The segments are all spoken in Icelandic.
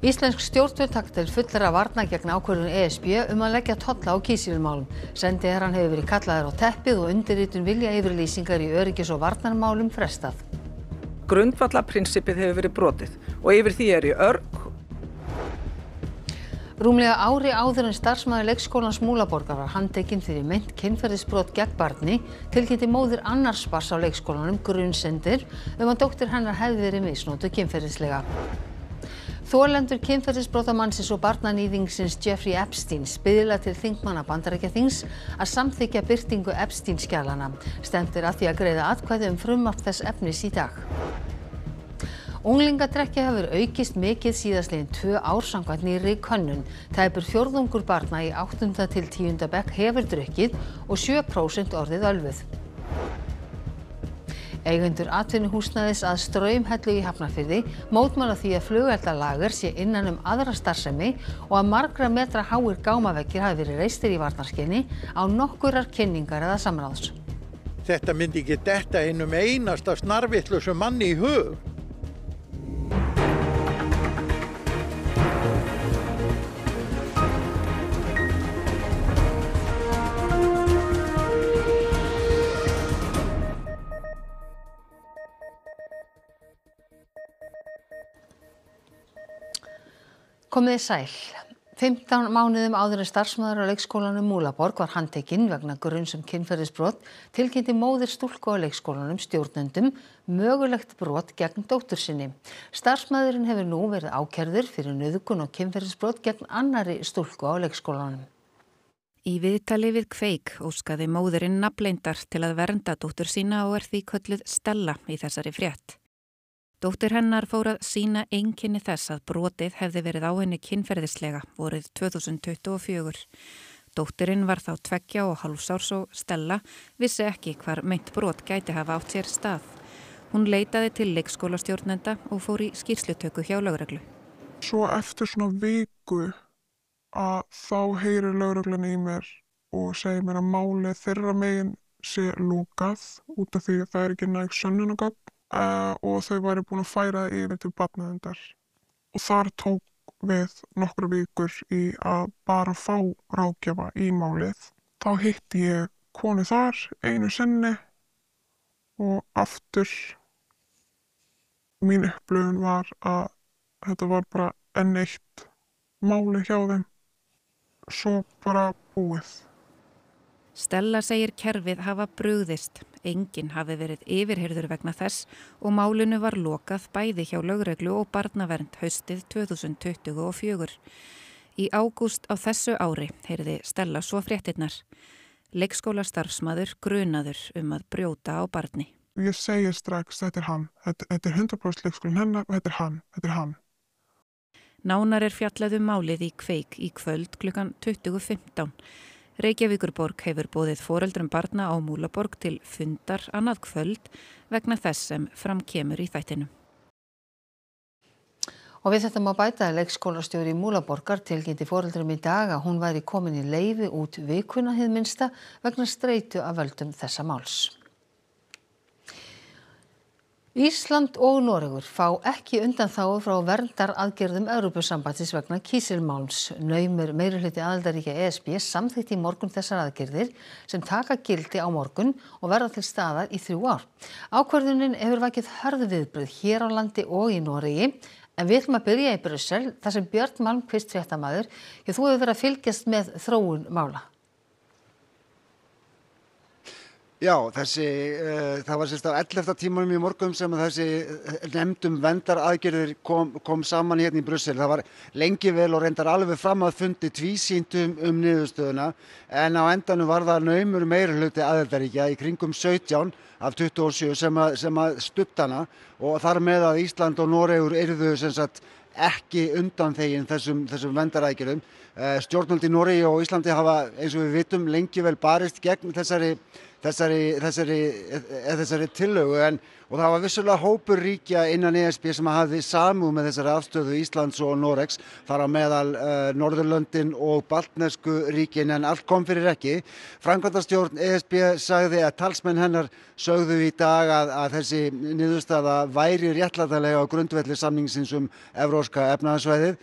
Íslensk stjórnvöld taka til fullra varna gegn ákvörðun ESB að leggja tolla á kísilmálum. Sendiherrann hefur verið kallaður á teppið og undirritun viljayfirlýsingar í öryggis- og varnarmálum frestað. Grundvallarprinsippið hefur verið brotið og yfir því er ég örg. Rúmlega ári áður en starfsmaður leikskólans Múlaborgar var handtekinn fyrir meint kynferðisbrot gegn barni, tilkynnti móðir annars barns á leikskólanum grunsemdir að dóttir hennar hefði verið misnotuð kynferðislega. Þolendur kynferðisbrotamannsins og barnaníðingsins Jeffrey Epsteins biðla til þingmanna Bandaríkjaþings að samþykkja birtingu Epstein-skjalanna. Stefnt er að því að greiða atkvæði frumvarp þess efnis í dag. Unglingadrykkja hefur aukist mikið síðastliðin 2 ár samkvæmt nýrri könnun. Tæpur fjórðungur barna í 8. til 10. bekk hefur drukkið og 7% orðið ölvuð. Eigendur atvinnuhúsnæðis að Straumhellu í Hafnarfirði mótmæla því að flugeldalager sé innan aðra starfsemi og að margra metra háir gámaveggir hafi verið reistir í varnarskyni án nokkurrar kynningar eða samráðs. Þetta myndi ekki detta einum einasta snarvitlausum manni í hug. Komið þið sæl. 15 mánuðum áður en starfsmaður á leikskólanum Múlaborg var handtekinn vegna gruns kynferðisbrot tilkynnti móðir stúlku á leikskólanum stjórnendum mögulegt brot gegn dóttur sinni. Starfsmaðurinn hefur nú verið ákærður fyrir nauðgun og kynferðisbrot gegn annarri stúlku á leikskólanum. Í viðtali við Kveik óskaði móðirinn nafnleyndar til að vernda dóttur sína og því kölluð Stella í þessari frétt. Dóttir hennar fór að sýna einkenni þess að brotið hefði verið á henni kynferðislega vorið 2024. Dóttirinn var þá 2,5 árs og Stella vissi ekki hvar meint brot gæti hafa átt sér stað. Hún leitaði til leikskólastjórnenda og fór í skýrslutöku hjá lögreglu. Svo eftir svona viku að þá heyrir lögreglan í mér og segir mér að málið þeirra megin sé lúkað út af því að það ekki næg sönnunargögn. Og þau væri búin að færa yfir til barnaverndar. Og þar tók við nokkrar vikur í að bara fá ráðgjafa í málið. Þá hitti ég konu þar einu sinni og aftur mín upplifun var að þetta var bara enn eitt máli hjá þeim. Svo bara búið. Stella segir kerfið hafa brugðist. Enginn hafi verið yfirheyrður vegna þess og málinu var lokað bæði hjá lögreglu og barnavernd haustið 2024. Í ágúst á þessu ári heyrði Stella svo fréttirnar. Leikskólastarfsmaður grunaður að brjóta á barni. Ég segi strax, þetta er hann. Þetta er 100% leikskólinn hennar og þetta er hann. Nánar er fjallað málið í Kveik í kvöld klukkan 20:15. Reykjavíkurborg hefur boðið foreldrum barna á Múlaborg til fundar annað kvöld vegna þess sem fram kemur í þættinum. Og við þetta má bæta að leikskólastjóri Múlaborgar tilkynnti foreldrum í dag að hún væri komin í leyfi út vikuna hið minnsta vegna streitu af völdum þessa máls. Ísland og Noregur fá ekki undanþágu frá verndaraðgerðum Evrópusambandsins vegna kísilmáls. Naumur meirihluti aðildarríkja ESB samþykkti í morgun þessar aðgerðir sem taka gildi á morgun og verða til staðar í 3 ár. Ákvörðunin hefur vakið hörð viðbrögð hér á landi og í Noregi, en við ætlum að byrja í Brussel þar sem Björn Malmquist fréttamaður, þú hefur verið að fylgjast með þróun mála. Já, það var sérst á 11. tímanum í morgun sem þessi nefndum verndaraðgerðir kom saman hérna í Brussel. Það var lengi vel og reyndar alveg fram að fundi tvísýnt niðurstöðuna, en á endanum var það naumur meirihluti aðildarríkja í kringum 17 af 27 sem að studda hana, og þar með að Ísland og Noregur yrðu sem sagt ekki undanþegin þessum verndaraðgerðum. Stjórnvöld í Noregi og Íslandi hafa, eins og við vitum, lengi vel barist gegn þessari tillögu, og það var vissulega hópur ríkja innan ESB sem hafði samúð með þessari afstöðu Íslands og Noregs, þar á meðal Norðurlöndin og baltnesku ríkin, en allt kom fyrir ekki. Framkvæmdastjórn ESB sagði að talsmenn hennar sögðu í dag að þessi niðurstaða væri réttlætanlega á grundvelli samningsins evrópska efnahagssvæðið.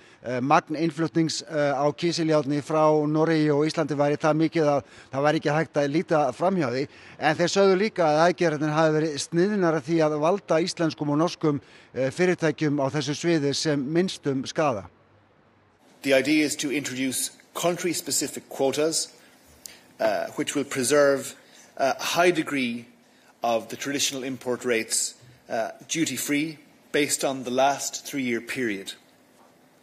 Magn innflutnings á kísiljárni frá Noregi og Íslandi væri það mikið að það væri ekki hægt að líta framhjá því. En þeir sögðu líka að aðgerðin hafi verið sniðnara því að valda íslenskum og norskum fyrirtækjum á þessu sviði sem minnstum skaða. The idea is to introduce country-specific quotas, which will preserve a high degree of the traditional import rates duty-free based on the last 3-year period.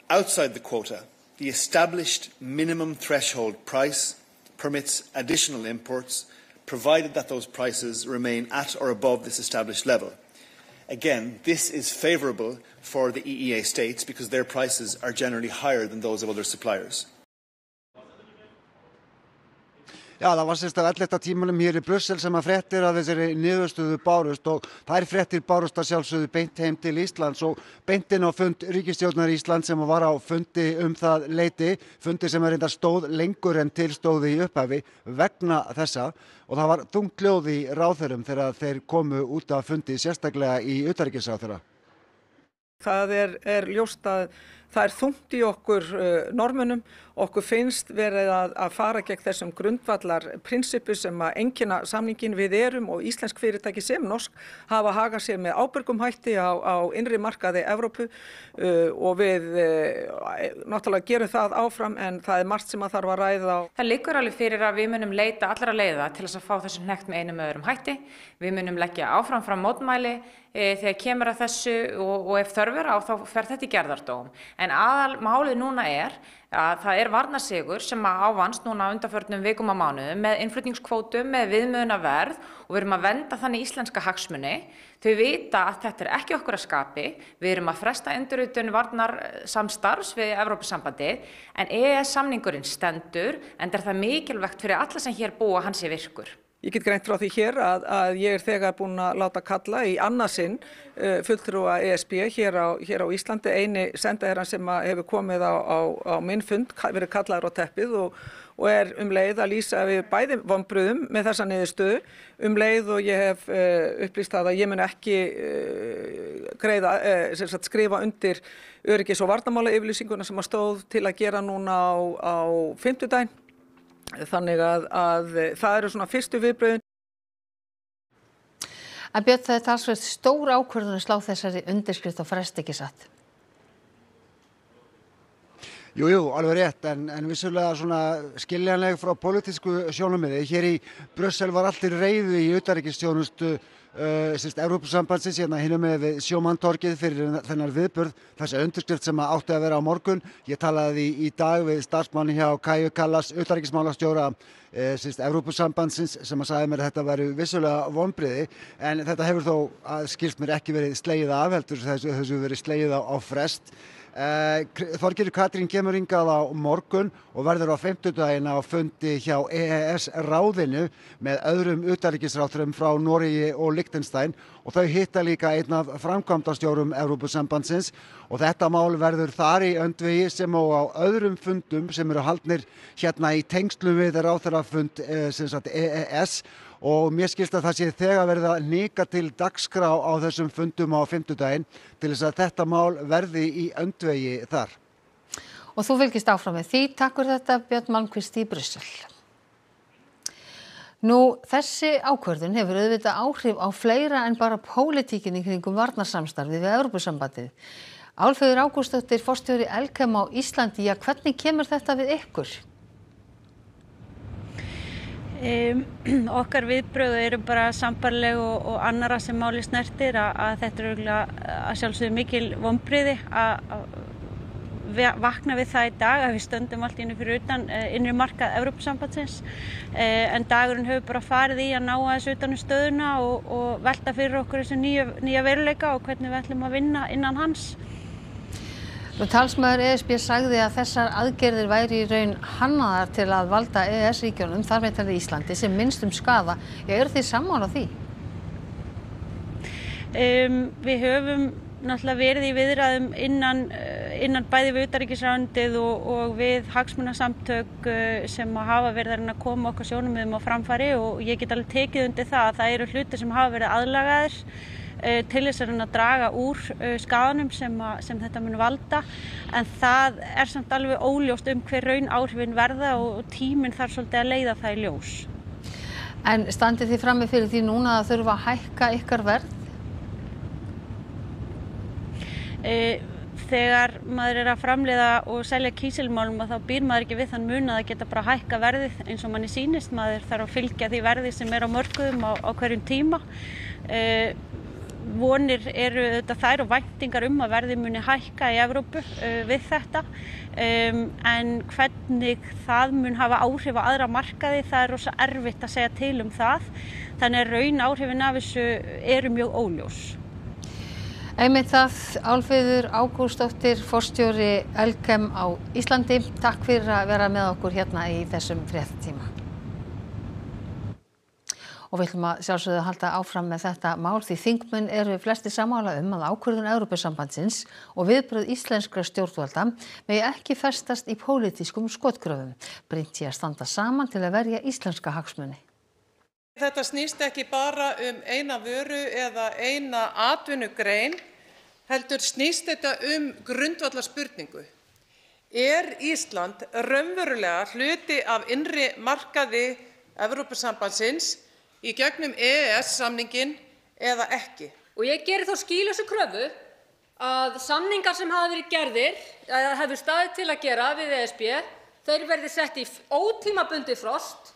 Outside the quota, the established minimum threshold price permits additional imports, provided that those prices remain at or above this established level. Again, this is favourable for the EEA states because their prices are generally higher than those of other suppliers. Já, það var sérst af 11. tímanum hér í Brussel sem að fréttir að þessari niðurstöðu bárust og þær fréttir bárust að sjálfsögðu beint heim til Íslands og beint inn á fund ríkisstjórnar Íslands sem var á fundi það leyti, fundi sem reyndar stóð lengur en til stóð í upphafi vegna þessa og það var þungt hljóð í ráðherrum þegar þeir komu út af fundi sérstaklega í utanríkisráðherra. Það er ljóst að það er þungt í okkur Norðmönnum, okkur finnst verið að fara gegn þessum grundvallar prinsippu sem að einkenna samningin við erum og íslensk fyrirtæki sem norsk hafa hagað sér með ábyrgum hætti á innri markaði Evrópu og við náttúrulega gerum það áfram en það er margt sem að þarf að ræða á. Það liggur alveg fyrir að við munum leita allra leiða til þess að fá þessu hnekkt með einum öðrum hætti. Við munum leggja áfram fram mótmæli þegar kemur að þessu og ef þörfur á þá fer þetta í gerðardóm. En aðalmálið núna er að það er varnarsigur sem ávannst núna undanförnum vikum á mánuðum með innflutningskvótum, með viðmiðunarverð og við erum að vernda þannig íslenska hagsmuni. Þau vita að þetta er ekki okkur að skapi. Við erum að fresta endurritun varnarsamstarfs við Evrópusambandið en EES-samningurinn stendur en það mikilvægt fyrir alla sem hér búa hann sé virkur. Ég get greint frá því hér að ég er þegar búin að láta kalla í annað sinn fulltrúa ESB hér á Íslandi, eini sendiherrann sem hefur komið á minn fund, verið kallaður á teppið og er leið að lýsa við bæði vonbrigðum með þessa niðurstöðu leið og ég hef upplýst það að ég mun ekki skrifa undir öryggis- og varnarmálayfirlýsinguna sem stóð til að gera núna á fimmtudaginn. Þannig að það eru svona fyrstu viðbrögðin. En Björn, það er talsvert stór ákvörðun að slá þessari undirskrift á frest, ekki satt? Jú, alveg rétt, en vissulega svona skiljanleg frá pólitísku sjónarmiði. Hér í Brussel var allir reiðu í utanríkisþjónustu Evrópusambandsins hérna hinum með við Sjómanntorgið fyrir þennan viðburð, þessa undirskrift sem átti að vera á morgun. Ég talaði í dag við starfsmanni hjá Kaja Kallas, utanríkismálastjóra Evrópusambandsins sem sagði mér að þetta væri vissulega vonbrigði en þetta hefur þó skilst mér ekki verið slegið af heldur þessu verið slegið á frest. Þorgerður Katrín kemur hingað á morgun og verður á fimmtudaginn á fundi hjá EES-ráðinu með öðrum utanríkisráðherrum frá Noregi og Liechtenstein og þau hitta líka einn af framkvæmdastjórum Evrópusambandsins og þetta mál verður þar í öndvegi sem og á öðrum fundum sem eru haldnir hérna í tengslum við ráðherrafund EES og mér skilst að það sé þegar verið að nika til dagskrá á þessum fundum á fimmtudaginn til þess að þetta mál verði í öndvegi þar. Og þú fylgist áfram með því. Takk fyrir þetta, Björn Malmquist í Brussel. Nú, þessi ákvörðun hefur auðvitað áhrif á fleira en bara pólitíkinni kringum varnarsamstarfið við Evrópusambandið. Álfheiður Ágústsdóttir, forstjóri Elkem á Íslandi, hvernig kemur þetta við ykkur? Okkar viðbrögð eru bara sambærileg og annarra sem máli snertir að þetta er að sjálfsögðu mikil vonbrigði að vakna við það í dag að við stöndum allt í einu fyrir utan innri markað Evrópusambandsins en dagurinn hefur bara farið í að ná aðeins utan stöðuna og velta fyrir okkur þessu nýja veruleika og hvernig við ætlum að vinna innan hans. Talsmaður ESB sagði að þessar aðgerðir væri í raun hannaðar til að valda EES-ríkjunum, þar með talið Íslandi, sem minnstum skaða. Eru þið sammála því? Við höfum náttúrulega verið í viðræðum innan bæði við utanríkisráðuneytið og við hagsmunasamtök sem hafa verið að koma okkar sjónarmiðum á framfæri og ég get alveg tekið undir það að það eru hlutir sem hafa verið aðlagaðir til þess að draga úr skaðanum sem þetta mun valda, en það samt alveg óljóst hver raun áhrifin verða og tíminn þarf svolítið að leiða það í ljós. En standið þið frammi fyrir því núna að þurfa að hækka ykkar verð? Þegar maður að framleiða og selja kísilmálm þá býr maður ekki við þann mun að það geta bara hækka verðið eins og manni sýnist. Maður þarf að fylgja því verði sem á mörkuðum á hverjum tíma. Vonir eru þær og væntingar að verðið muni hækka í Evrópu við þetta, en hvernig það mun hafa áhrif á aðra markaði, það rosa erfitt að segja til það. Þannig að raun áhrifin af þessu eru mjög óljós. Einmitt það, Álfheiður Ágústsdóttir, forstjóri Elkem á Íslandi. Takk fyrir að vera með okkur hérna í þessum fréttatíma. Og við ætlum að sjálfsögðu halda áfram með þetta mál því þingmenn eru flestir sammála að ákvörðun Evrópusambandsins og viðbrögð íslenskra stjórnvalda megi ekki festast í pólitískum skotgröfum. Brýnt sé að standa saman til að verja íslenska hagsmuni. Þetta snýst ekki bara eina vöru eða eina atvinnugrein, heldur snýst þetta grundvallarspurningu. Ísland raunverulega hluti af innri markaði Evrópusambandsins í gegnum EES-samninginn eða ekki? Og ég geri þá skýlausu kröfu að samningar sem hafa verið gerðir, eða hefur staðið til að gera við ESB, þeir verði sett í ótímabundið frost.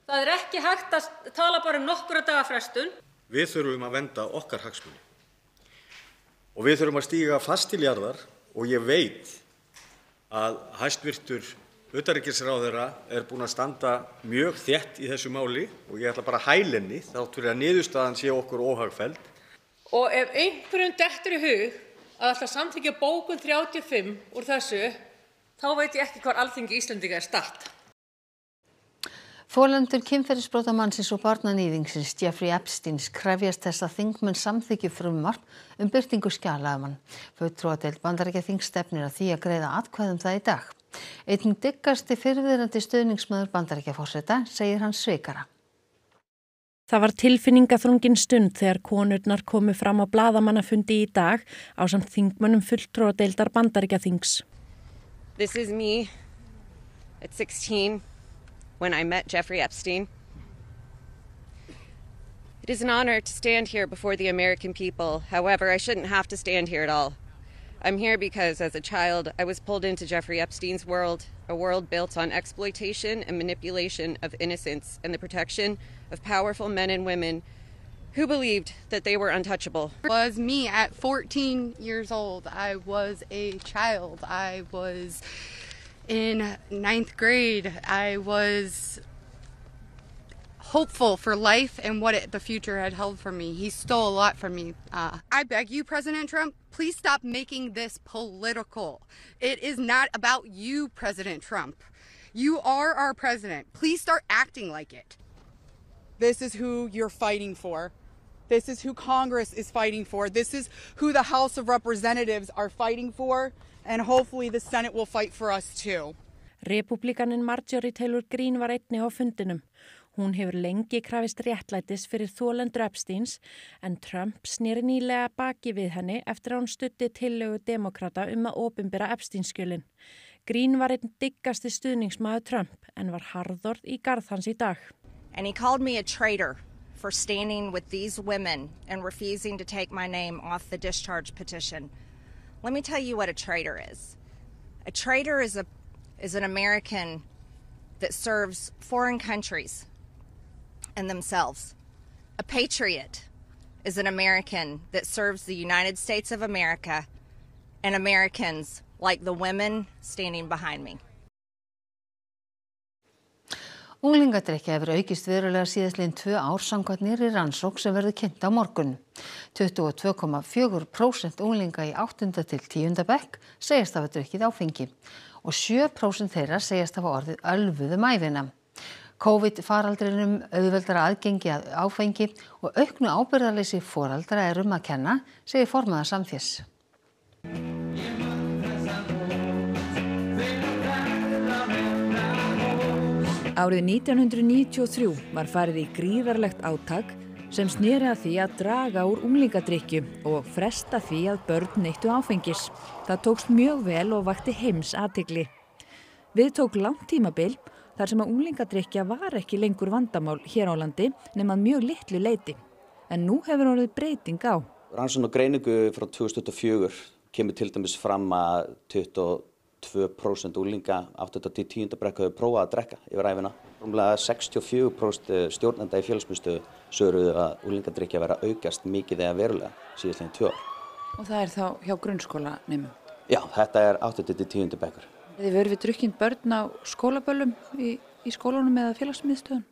Það ekki hægt að tala bara nokkra daga frestun. Við þurfum að vernda okkar hagsmuni. Og við þurfum að stíga fast til jarðar og ég veit að hæstvirtur utanríkisráðherra búinn að standa mjög þétt í þessu máli og ég ætla bara að hæla henni þrátt fyrir að niðurstaðan sé okkur óhagfelld. Og ef einhverjum dettur í hug að ætla að samþykkja bókun 35 úr þessu, þá veit ég ekki hvar Alþingi Íslendinga statt. Þolendur kynferðisbrotamannsins og barnaníðingsins Jeffrey Epsteins krefjast þess að þingmenn samþykki frumvarp birtingu skjala hann. Fulltrúadeild Bandaríkjaþings stefnir að því að greiða atkvæði það í dag. Einn dyggasti fyrrverandi stuðningsmaður Bandaríkjaforseta segir hann svikara. Það var tilfinningaþrungin stund þegar konurnar komu fram á blaðamannafundi í dag ásamt þingmönnum fulltrúadeildar Bandaríkjaþings. This is me at 16. When I met Jeffrey Epstein. It is an honor to stand here before the American people. However, I shouldn't have to stand here at all. I'm here because as a child, I was pulled into Jeffrey Epstein's world, a world built on exploitation and manipulation of innocence and the protection of powerful men and women who believed that they were untouchable. It was me at 14 years old. I was a child. I was in 9th grade. I was hopeful for life and what the future had held for me. He stole a lot from me. I beg you, President Trump, please stop making this political. It is not about you, President Trump. You are our president. Please start acting like it. This is who you're fighting for. This is who Congress is fighting for. This is who the House of Representatives are fighting for. And hopefully the Senate will fight for us too. Republikanin Marjorie Taylor Greene var einnig á fundinum. Hún hefur lengi krafist réttlætis fyrir þolendur Epsteins en Trump sneri nýlega baki við henni eftir að hún studdi tillögu demókrata að opinbera Epstein-skjölin. Greene var einn dyggasti stuðningsmaður Trump en var harðorð í garð hans í dag. And he called me a traitor for standing with these women and refusing to take my name off the discharge petition. Let me tell you what a traitor is. A traitor is an American that serves foreign countries and themselves. A patriot is an American that serves the United States of America and Americans like the women standing behind me. Unglingadrykkja hefur aukist verulega síðastliðin 2 ár samkvæmt nýrri rannsókn sem verður kynnt á morgun. 22,4% unglinga í 8. til 10. bekk segjast hafa drukkið áfengi og 7% þeirra segjast hafa orðið ölvuð ævina. COVID-faraldrinum auðveldara aðgengi að áfengi og auknu ábyrgðarleysi foreldra að kenna, segir formaður Samþés. Árið 1993 var farið í gríðarlegt átak sem sneri að því að draga úr unglingadrykkju og fresta því að börn neyttu áfengis. Það tókst mjög vel og vakti heims athygli. Við tók langt tímabil þar sem að unglingadrykkja var ekki lengur vandamál hér á landi nema að mjög litlu leyti. En nú hefur orðið breyting á. Rannsókn og greiningu frá 2024 kemur til dæmis fram að 22% unglinga 8-10. bekk hefur prófað að drekka yfir ævina. Rúmlega 64% stjórnenda í félagsmiðstöð sögðu að unglingadrykkja vera að aukast mikið eða verulega síðastliðin 2 ár. Og það er þá hjá grunnskólanemum? Já, þetta er 8-10. bekkur. Þið verið við drukkin börn á skólaböllum í skólanum eða félagsmiðstöðum?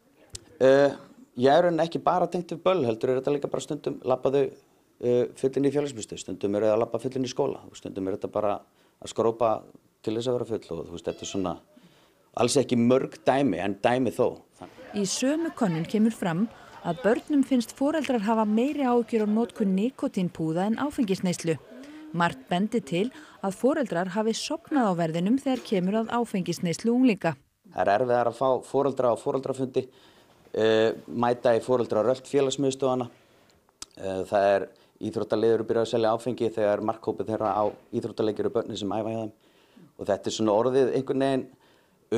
Ég er ekki bara tengt við böll, heldur er þetta líka bara stundum labba þau fullin í félagsmiðstöð, stundum er það að labba fullin í skóla, stundum er þetta bara að skrópa til þess að vera full og þetta er svona alls ekki mörg dæmi en dæmi þó. Í sömu könnun kemur fram að börnum finnst foreldrar hafa meiri áhyggjur af notkun nikótínpúða en áfengisneyslu. Margt bendi til að foreldrar hafi sofnað á verðinum þegar kemur að áfengisneyslu unglinga. Það er erfiðar að fá foreldra á foreldrafundi, mæta í foreldraröld félagsmiðstöðvana. Það er íþróttaliður byrjað að selja áfengi þegar markhópið þeirra á íþróttaleikir og börnin sem æfa hjá þeim. Og þetta er svona orðið einhvern veginn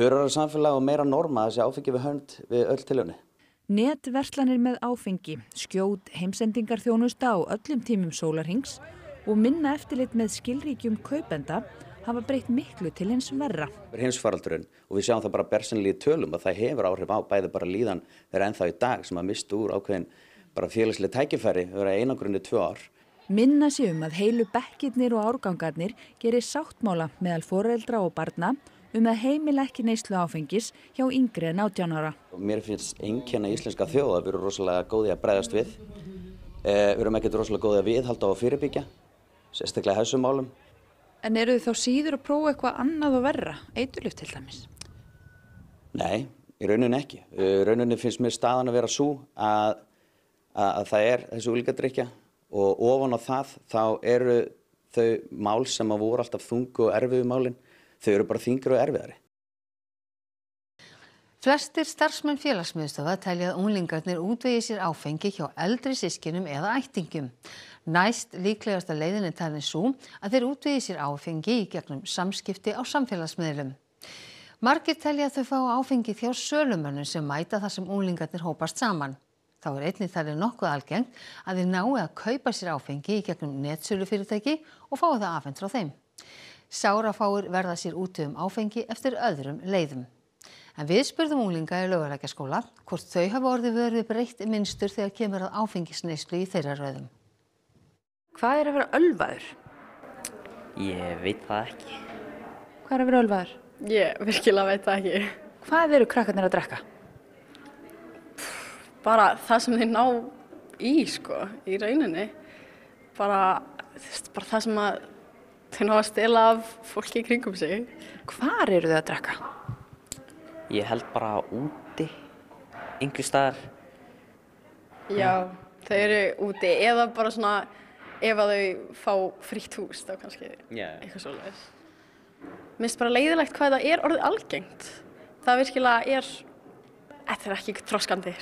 örara samfélag og meira norma að þessi áfengi við hönd við öll tilhöfni. Netverslanir með áfengi, skjót heimsendingarþjónusta á öllum tímum sólarhrings og minna eftirlit með skilríkjum kaupenda hafa breytt miklu til hins verra. Heimsfaraldurinn og við sjáum það bara bersýnilega í tölum að það hefur áhrif á bæði bara líðan þeirra ennþá í dag sem að mistu úr ákveðin bara félagslega tækifæri vera einangrunni 2 ár. Minna sé að heilu bekkirnir og árgangarnir gerir sáttmála meðal foreldra og barna að heimila ekki neyslu áfengis hjá yngri en 18 ára. Mér finnst einkenni íslenska þjóð að við erum rosalega góði að bregðast við. Við erum ekkert rosalega góði að viðhalda og fyrirbyggja, sérstaklega þessum málum. En eru þið þá síður að prófa eitthvað annað og verra, eiturlyf til dæmis? Nei, í rauninni ekki. Í rauninni finnst mér staðan að vera sú að það er þessi unglingadrykkja og ofan á það þá eru þau mál sem að voru alltaf þungu og erfiðu málin, þau eru bara þyngri og erfiðari. Flestir starfsmenn félagsmiðstöðva telja að unglingarnir útvegi sér áfengi hjá eldri systkinum eða ættingjum. Næst líklegasta leiðin er talin sú að þeir útvegi sér áfengi í gegnum samskipti á samfélagsmiðlum. Margir telja að þau fá áfengi hjá sölumönnum sem mæta þar sem unglingarnir hópast saman. Þá er einnig talið nokkuð algengt að þeir nái að kaupa sér áfengi í gegnum netsölufyrirtæki og fái það afhent frá þeim. Sárafáir verða sér úti áfengi eftir öðrum leiðum. En við spurðum unglinga í Laugalækjarskóla hvort þau hafa orðið vör við breytt mynstur þegar kemur að áfengisneyslu í þeirra röðum. Hvað er að vera ölvaður? Ég veit það ekki. Hvað er að vera ölvaður? Ég virkilega veit það ekki. Hvað eru krakkarnir að drekka? Bara það sem þeir ná í, í rauninni. Bara það sem þeir ná að stela af fólki í kringum sig. Hvar eru þau að drekka? Ég held bara úti, einhvers staðar. Já, þau eru úti eða bara svona ef að þau fá frítt hús þá kannski eitthvað svoleiðis. Mér finnst bara leiðilegt hvað það er orðið algengt. Það virkilega þetta er ekki þroskandi,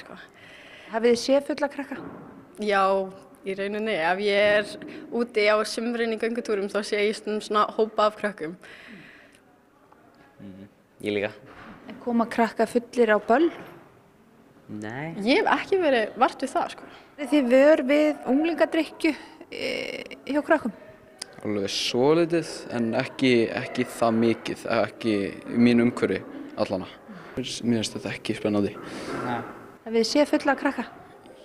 Hafið þið séð fulla krakka? Já, í rauninni. Ef ég úti á sumrin í göngutúrum þá sé ég stundum svona hópa af krökkum. Ég líka. En koma krakka fullir á böll? Nei. Ég hef ekki verið vart við það, Er þið vör við unglingadrykkju hjá krakkum? Alveg svolítið en ekki það mikið, ekki í mínu umhverfi allana. Mér finnst þetta ekki spennandi. Nei. Hafið þið séð fulla krakka?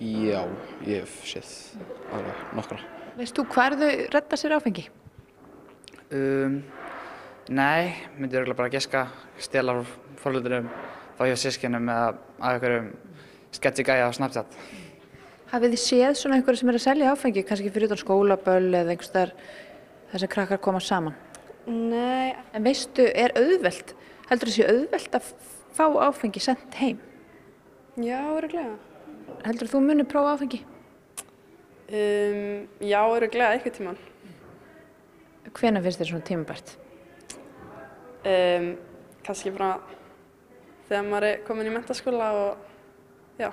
Já, ég hef séð alveg nokkra. Veist þú hvar þau redda sér áfengi? Nei, myndi örugglega bara giska, stela frá foreldurum, þá hjá systkinum eða að einhverjum sketchy gæja á Snapchat. Hafið þið séð svona einhverju sem að selja áfengi, kannski fyrir utan skólaböll eða einhvers staðar þar sem krakkar koma saman? Nei. En veistu, heldur þessi auðvelt að fá áfengi sent heim? Já, örugglega. Heldur þú muni prófa áfengi? Já, örugglega einhvern tímann. Hvenær finnst þér svona tímabært? Kannski bara þegar maður er komin í menntaskóla og já.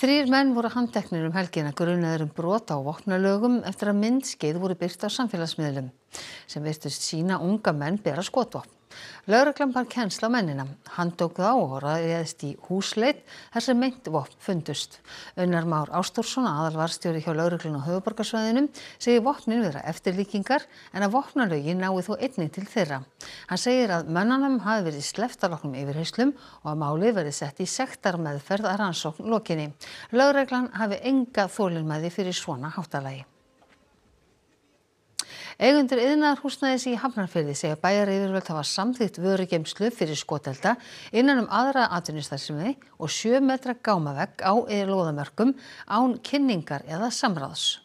3 menn voru handteknir helgina grunaðir brot á vopnalögum eftir að myndskeið voru birt á samfélagsmiðlum sem virtust sýna unga menn bera skotvopn. Lögreglan bar kennsl á mennina. Hann tók þá og réðst í húsleit þar sem meint vopn fundust. Unnar Már Ástórsson, aðalvarðstjóri hjá lögreglunni á höfuðborgarsvæðinu, segir vopnin vera eftirlíkingar en að vopnalögin nái þó einnig til þeirra. Hann segir að mönnunum hafi verið sleppt að loknum yfirheyrslum og að málið verið sett í sektarmeðferð að rannsókn lokinni. Lögreglan hafi enga þolinmæði fyrir svona háttalagi. Eigendur iðnaðarhúsnæðis í Hafnarfirði segja bæjaryfirvöld hafa samþykkt vörugeymslu fyrir skotelda innan aðra atvinnustarfsemi og 7 metra gámavegg á lóðamörkum án kynningar eða samráðs.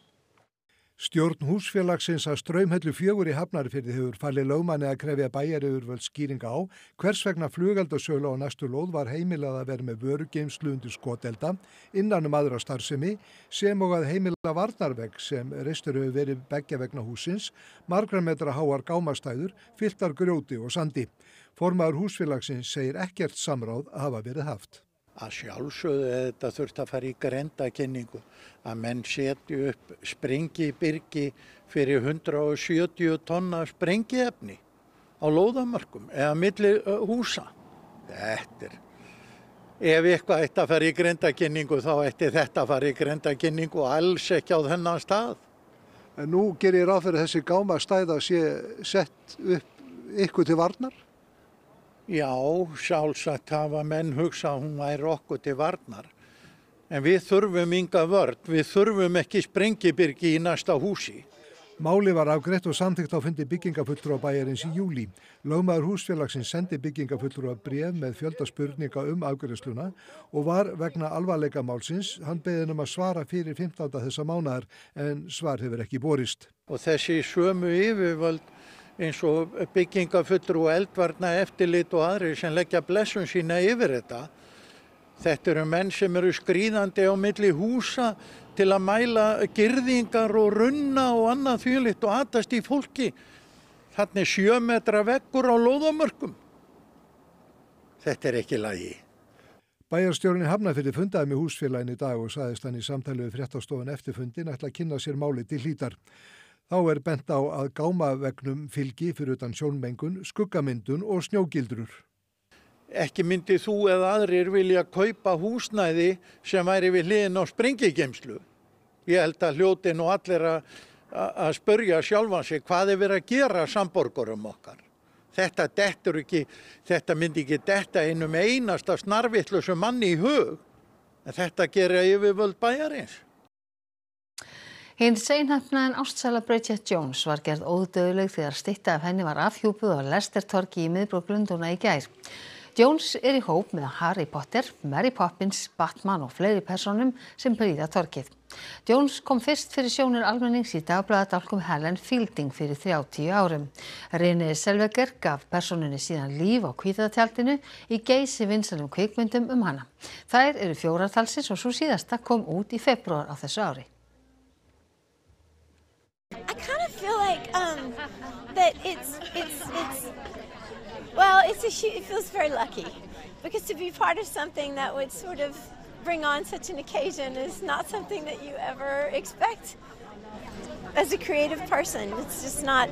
Stjórn húsfélagsins að Straumhellu 4 í Hafnarfirði hefur falið lögmanni að krefja bæjaryfirvöld skýringa á hvers vegna flugeldasölu á næstu lóð var heimilað að vera með vörugeymslu undir skotelda innan aðra starfsemi sem og að heimila varnarvegg sem reistur hefur verið beggja vegna húsins, margra metra háar gámastæður, fylltar grjóti og sandi. Formaður húsfélagsins segir ekkert samráð hafa verið haft. Að sjálfsögðu þetta þurfti að fara í grenndarkynningu, að menn setju upp sprengibyrgi fyrir 170 tonna sprengiefni á lóðamörkum eða milli húsa. Ef eitthvað ætti að fara í grenndarkynningu þá ætti þetta að fara í grenndarkynningu og alls ekki á þennan stað. En nú gerir ég ráð fyrir þessi gámastæða sé sett upp ykkur til varnar? Já, sjálfsagt hafa menn hugsað að hún væri okkur til varnar. En við þurfum enga vörn, við þurfum ekki sprengibyrgi í næsta húsi. Málið var afgreitt og samþykkt á fundi byggingafulltrúa bæjarins í júlí. Lögmaður húsfélagsins sendi byggingafulltrúa bréf með fjölda spurninga afgreiðsluna og var vegna alvarleika málsins. Hann beðinn að svara fyrir 15. þessa mánaðar en svar hefur ekki borist. Og þessi sömu yfirvöld eins og byggingafulltrúa og eldvarna eftirlit og aðrir sem leggja blessun sína yfir þetta. Þetta eru menn sem eru skríðandi á milli húsa til að mæla girðingar og runna og annað þvílíkt og atast í fólki. Þarna 7 metra veggur á lóðamörkum. Þetta er ekki lagi. Bæjarstjórinn í Hafnarfirði fundaði með húsfélaginu í dag og sagðist hann í samtali við fréttastofan eftir fundin ætla að kynna sér málið til hlítar. Þá er bent á að gámavegnum fylgi fyrir utan sjónmengun, skuggamyndun og snjógildrur. Ekki myndi þú eða aðrir vilja kaupa húsnæði sem væri við hliðin á sprengigeymslu. Ég held að hljóti nú allir að spyrja sjálfan sig hvað er verið að gera samborgurum okkar. Þetta myndi ekki detta einum einasta snarvitlausum manni í hug. En þetta gera yfirvöld bæjarins. Hin seinheppnaðin ástsæla Bridget Jones var gerð ódauðleg þegar stytta af henni var afhjúpuð á Leicester-torgi í miðborg Lundúna í gær. Jones er í hóp með Harry Potter, Mary Poppins, Batman og fleiri persónum sem prýða torgið. Jones kom fyrst fyrir sjónir almennings í dagblaðadálkum Helen Fielding fyrir 30 árum. Renée Zellweger gaf persónunni síðan líf á hvíta tjaldinu í geysi vinsælum kvikmyndum hana. Þær eru 4 talsins og sú síðasta kom út í febrúar á þessu ári. I kind of feel like that it feels very lucky because to be part of something that would sort of bring on such an occasion is not something that you ever expect as a creative person. It's just not,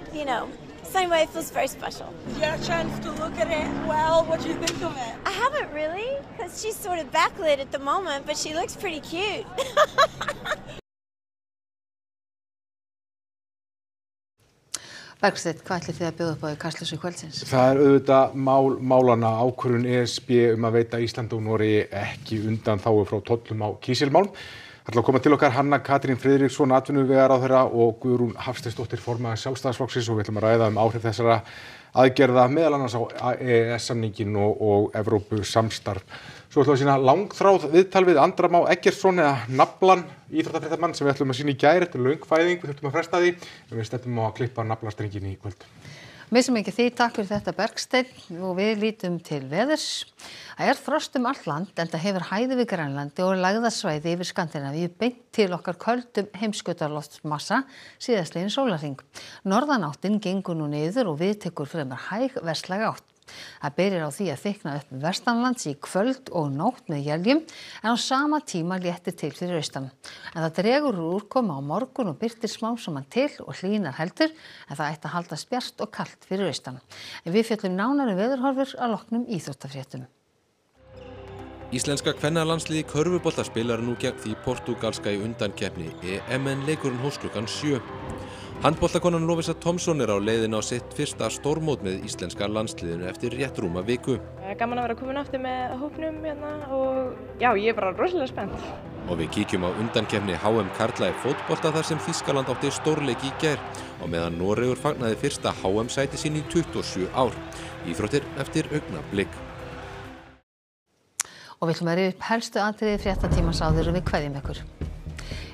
same way it feels very special. You had a chance to look at it. Well, what do you think of it? I haven't really, because she's sort of backlit at the moment, but she looks pretty cute. Bergsteinn, hvað ætlið þið að bjóða upp á í Kastljósi kvöldsins? Það er auðvitað málanna ákvörðun ESB að veita Íslandi og Noregi ekki undanþágu frá tollum á kísilmálm. Það ætla að koma til okkar Hanna Katrín Friðriksson, atvinnuvegaráðherra og Guðrún Hafsteinsdóttir, formaður Sjálfstæðisflokksins og við ætlum að ræða áhrif þessara aðgerða meðal annars á EES-samninginn og Evrópusamstarf. Svo ætlum við að sýna langþráð viðtal við Andra Má Eggertsson eða Naflann, íþróttafréttamann sem við ætlum að sýna í gær eftir löng fæðing, við þurftum að fresta því en við stefnum á að klippa naflastrenginn í kvöld. Missum ekki því, takk fyrir þetta Bergsteinn og við lítum til veðurs. Það er frost allt land enda hefur hæði við Grænlandi og lægðasvæði yfir Skandinavíu beint til okkar köldum heimskautaloftsmassa síðastliðinn sólarhring. Norðanáttin gengur nú niður og við tekur fremur hæg vestlæg átt. Það byrjar á því að þykkna upp vestanlands í kvöld og nótt með éljum en á sama tíma léttir til fyrir austan. En það dregur úr úrkomu á morgun og birtir smám saman til og hlýnar heldur en það ætti að haldast bjart og kalt fyrir austan. En við fjöllum nánari veðurhorfur að loknum íþróttafréttum. Íslenska kvennalandsliðið í körfubolta spilar nú gegn því portúgalska í undankeppni EM en leikurinn hófst klukkan 7. Handboltakonan Lovísa Thomsson á leiðin á sitt fyrsta stórmót með íslenska landsliðinu eftir rétt rúma viku. Gaman að vera komin aftur með hópnum hérna og já, ég bara rosalega spennt. Og við kíkjum á undankeppni HM karla í fótbolta þar sem Þýskaland átti stórleik í gær og meðan Noregur fagnaði fyrsta HM sæti sín í 27 ár. Íþróttir eftir augnablik. Og við ætlum að rifja upp helstu atriði fréttatímans áður við kveðjum ykkur.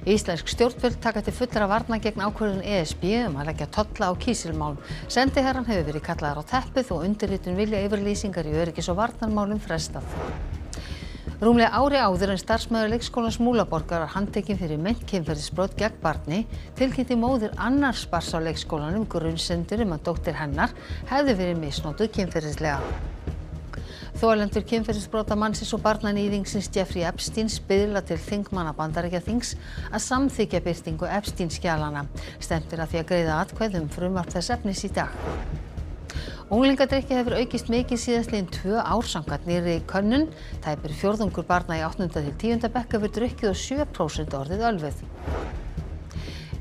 Íslensk stjórnvöld taka til fullra varna gegn ákvörðun ESB að leggja tolla á kísilmálm. Sendiherrann hefur verið kallaður á teppið og undirritun viljayfirlýsingar í öryggis- og varnarmálum frestað. Rúmlega ári áður en starfsmaður leikskólans Múlaborgar var handtekinn fyrir meint kynferðisbrot gegn barni, tilkynnti móðir annars barns á leikskólanum grunsemdir að dóttir hennar hefði verið misnotuð kynferðislega. Þolendur kynferðisbrota mannsins og barnaníðingsins Jeffrey Epsteins biðla til þingmanna Bandaríkjaþings að samþykkja birtingu Epstein-skjalana. Stefnt er að því að greiða atkvæði frumvarp þess efnis í dag. Unglingadrykkja hefur aukist mikið síðastliðin 2 ár samkvæmt nýrri könnun. Tæpur fjórðungur barna í 8. til 10. bekk hefur drukkið og 7% orðið ölvuð.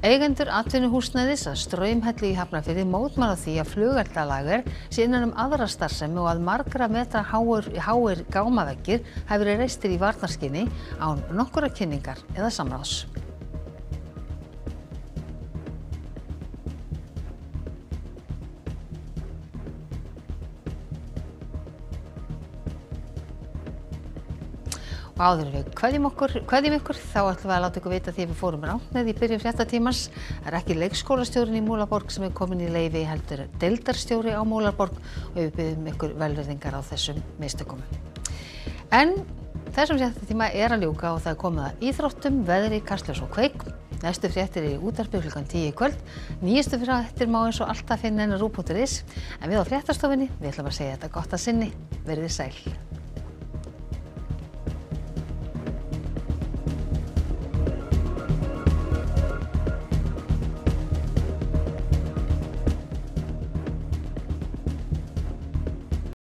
Eigendur atvinnuhúsnæðis að Straumhellu í Hafnarfirði mótmæla því að flugeldalager sé innan aðra starfsemi og að margra metra háir gámaveggir hafi verið reistir í varnarskyni án nokkurra kynningar eða samráðs. Og áður við kveðjum ykkur, þá ætlum við að láta ykkur vita því við fórum rangt með í byrjun fréttatímans. Það er ekki leikskólastjórinn í Múlaborg sem er komin í leyfi, heldur deildarstjóri á Múlaborg og við biðjum ykkur velvirðingar á þessum mistökum. En þessum fréttatíma er að ljúka og það er komið að íþróttum, veðri, Kastljós og kveik. Næstu fréttir í útvarpi klukkan 10 í kvöld. Nýjustu fréttir má eins og alltaf finna inn á RÚV.is. En við á fréttastofunni, við ætlum að segja þetta gott að sinni. Verið sæl.